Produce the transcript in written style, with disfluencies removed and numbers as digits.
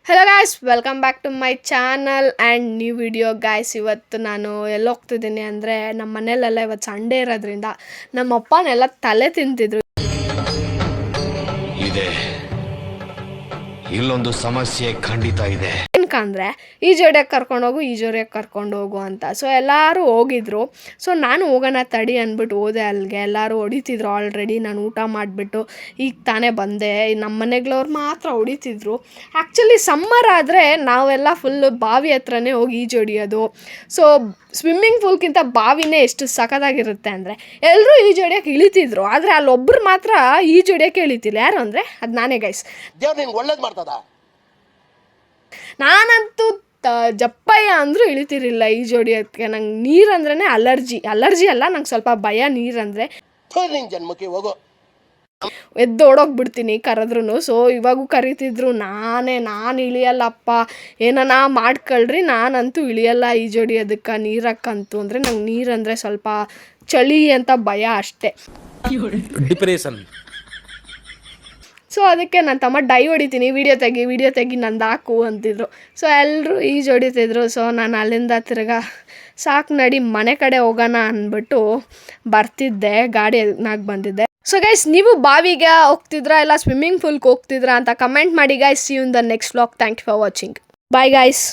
Hello guys, welcome back to my channel and new video guys. ಇವತ್ತು ನಾನು ಎಲ್ಲಿ ಹೋಗ್ತಿದ್ದೀನಿ ಅಂದರೆ, ನಮ್ಮ ಮನೇಲೆಲ್ಲ ಇವತ್ತು ಸಂಡೇ ಇರೋದ್ರಿಂದ ನಮ್ಮ ಅಪ್ಪನೆಲ್ಲ ತಲೆ ತಿಂತಿದ್ರು. ಇದೆ ಇಲ್ಲೊಂದು ಸಮಸ್ಯೆ ಖಂಡಿತ ಇದೆ. ಏನಕ್ಕಂದರೆ ಈಜೊಡೆಯಕ್ಕೆ ಕರ್ಕೊಂಡು ಹೋಗು ಅಂತ. ಸೊ ಎಲ್ಲರೂ ಹೋಗಿದ್ರು. ಸೊ ನಾನು ಹೋಗೋಣ ತಡಿ ಅಂದ್ಬಿಟ್ಟು ಹೋದೆ ಅಲ್ಲಿಗೆ. ಎಲ್ಲರೂ ಹೊಡಿತಿದ್ರು ಆಲ್ರೆಡಿ. ನಾನು ಊಟ ಮಾಡಿಬಿಟ್ಟು ಈಗ ತಾನೇ ಬಂದೆ. ನಮ್ಮ ಮನೆಗಳವ್ರು ಮಾತ್ರ ಹೊಡಿತಿದ್ರು. ಆ್ಯಕ್ಚುಲಿ ಸಮ್ಮರ್ ಆದರೆ ನಾವೆಲ್ಲ ಫುಲ್ಲು ಬಾವಿ ಹತ್ರನೇ ಹೋಗಿ ಈಜೊಡಿಯೋದು. ಸೊ ಸ್ವಿಮ್ಮಿಂಗ್ ಪೂಲ್ಗಿಂತ ಬಾವಿನೇ ಎಷ್ಟು ಸಖತ್ತಾಗಿರುತ್ತೆ ಅಂದರೆ ಎಲ್ಲರೂ ಈಜೊಡಿಯೋಕೆ ಇಳಿತಿದ್ರು. ಆದರೆ ಅಲ್ಲೊಬ್ಬರು ಮಾತ್ರ ಈಜೊಡಿಯೋಕೆ ಇಳಿತಿಲ್ಲ. ಯಾರು ಅಂದರೆ ಅದು ನಾನೇ ಗೈಸ್. ಒಳ್ಳೇದು ಮಾಡ್ತದ. ನಾನಂತೂ ಜಪ್ಪಯ್ಯ ಅಂದರೂ ಇಳಿತಿರಲಿಲ್ಲ ಈಜೊಡಿಯೋದಕ್ಕೆ. ನಂಗೆ ನೀರಂದ್ರೇ ಅಲರ್ಜಿ ಅಲ್ಲ, ನಂಗೆ ಸ್ವಲ್ಪ ಭಯ ನೀರಂದರೆ. ಜನ್ಮಕ್ಕೆ ಹೋಗೋ ಎದ್ದೋಡೋಗ್ಬಿಡ್ತೀನಿ ಕರೆದ್ರೂ. ಸೊ ಇವಾಗೂ ಕರಿತಿದ್ರು. ನಾನು ಇಳಿಯಲ್ಲಪ್ಪ, ಏನನ ಮಾಡ್ಕೊಳ್ರಿ, ನಾನಂತೂ ಇಳಿಯಲ್ಲ ಈಜೊಡಿಯೋದಕ್ಕೆ ನೀರಕ್ಕಂತೂ. ಅಂದರೆ ನಂಗೆ ನೀರಂದರೆ ಸ್ವಲ್ಪ ಚಳಿ ಅಂತ ಭಯ ಅಷ್ಟೇ. ಡಿಪ್ರೆಷನ್. ಸೊ ಅದಕ್ಕೆ ನನ್ನ ತಮ್ಮ ಡೈ ಹೊಡಿತೀನಿ, ವಿಡಿಯೋ ತೆಗಿ ನಂದು ಹಾಕು ಅಂತಿದ್ರು. ಸೊ ಎಲ್ಲರೂ ಈಜು ಹೊಡಿತಿದ್ರು. ಸೊ ನಾನು ಅಲ್ಲಿಂದ ತಿರ್ಗಾ ಸಾಕು ನಡಿ ಮನೆ ಕಡೆ ಹೋಗೋಣ ಅಂದ್ಬಿಟ್ಟು ಬರ್ತಿದ್ದೆ, ಗಾಡಿನಾಗ ಬಂದಿದ್ದೆ. ಸೊ ಗೈಸ್, ನೀವು ಬಾವಿಗೆ ಹೋಗ್ತಿದ್ರಾ ಇಲ್ಲ ಸ್ವಿಮ್ಮಿಂಗ್ ಪೂಲ್ಗೆ ಹೋಗ್ತಿದ್ರಾ ಅಂತ ಕಮೆಂಟ್ ಮಾಡಿ guys. See you in the next vlog. Thank you for watching. Bye guys.